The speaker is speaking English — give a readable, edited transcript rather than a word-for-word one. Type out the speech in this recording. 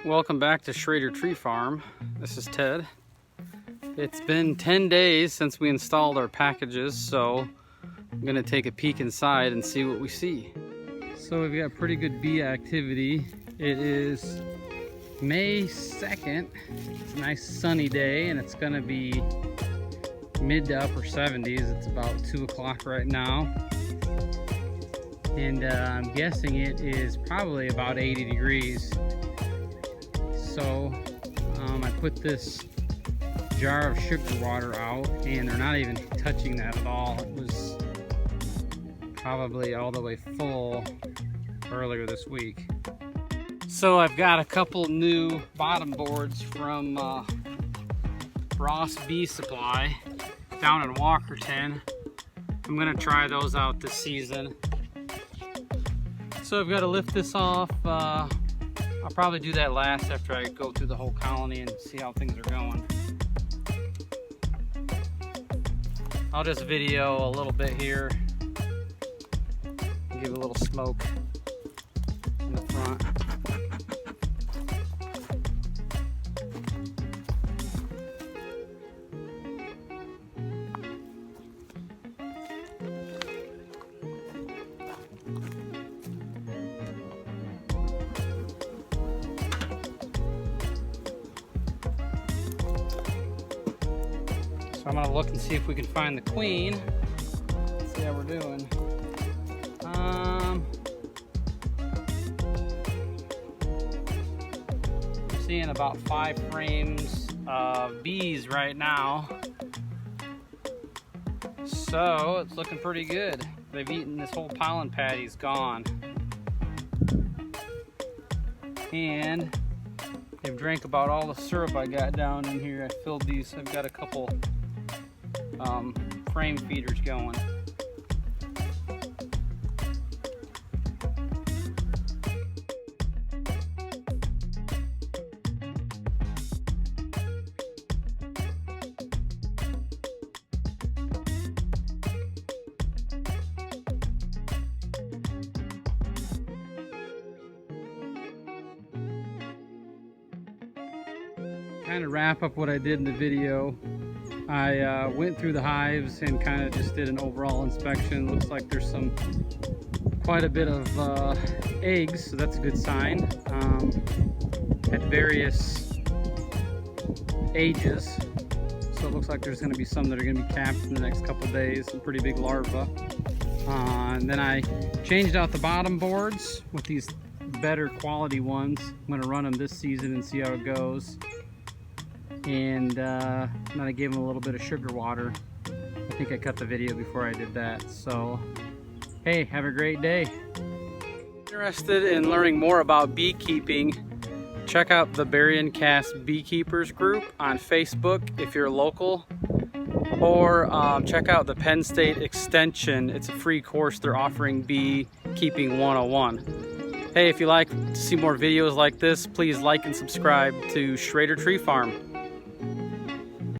Welcome back to Schrader Tree Farm. This is Ted. It's been 10 days since we installed our packages, so I'm gonna take a peek inside and see what we see. So we've got pretty good bee activity. It is May 2nd. It's a nice sunny day and it's gonna be mid to upper 70s. It's about 2 o'clock right now. And I'm guessing it is probably about 80 degrees. So I put this jar of sugar water out and they're not even touching that at all. It was probably all the way full earlier this week. So I've got a couple new bottom boards from Ross Bee Supply down in Walkerton. I'm gonna try those out this season. So I've got to lift this off. I'll probably do that last after I go through the whole colony and see how things are going. I'll just video a little bit here, give a little smoke in the front. I'm gonna look and see if we can find the queen. Let's see how we're doing. I'm seeing about 5 frames of bees right now. So it's looking pretty good. They've eaten this whole pollen patty's gone. And they've drank about all the syrup I got down in here. I filled these, I've got a couple frame feeders going. Kind of wrap up what I did in the video. I went through the hives and kind of just did an overall inspection. Looks like there's quite a bit of eggs, so that's a good sign. At various ages. So it looks like there's going to be some that are going to be capped in the next couple of days, some pretty big larvae. And then I changed out the bottom boards with these better quality ones. I'm going to run them this season and see how it goes. And then I gave them a little bit of sugar water. I think I cut the video before I did that. So, hey, have a great day. Interested in learning more about beekeeping, check out the Berrien Cast Beekeepers group on Facebook if you're local. Or check out the Penn State Extension. It's a free course they're offering, Beekeeping 101. Hey, if you like to see more videos like this, please like and subscribe to Schrader Tree Farm.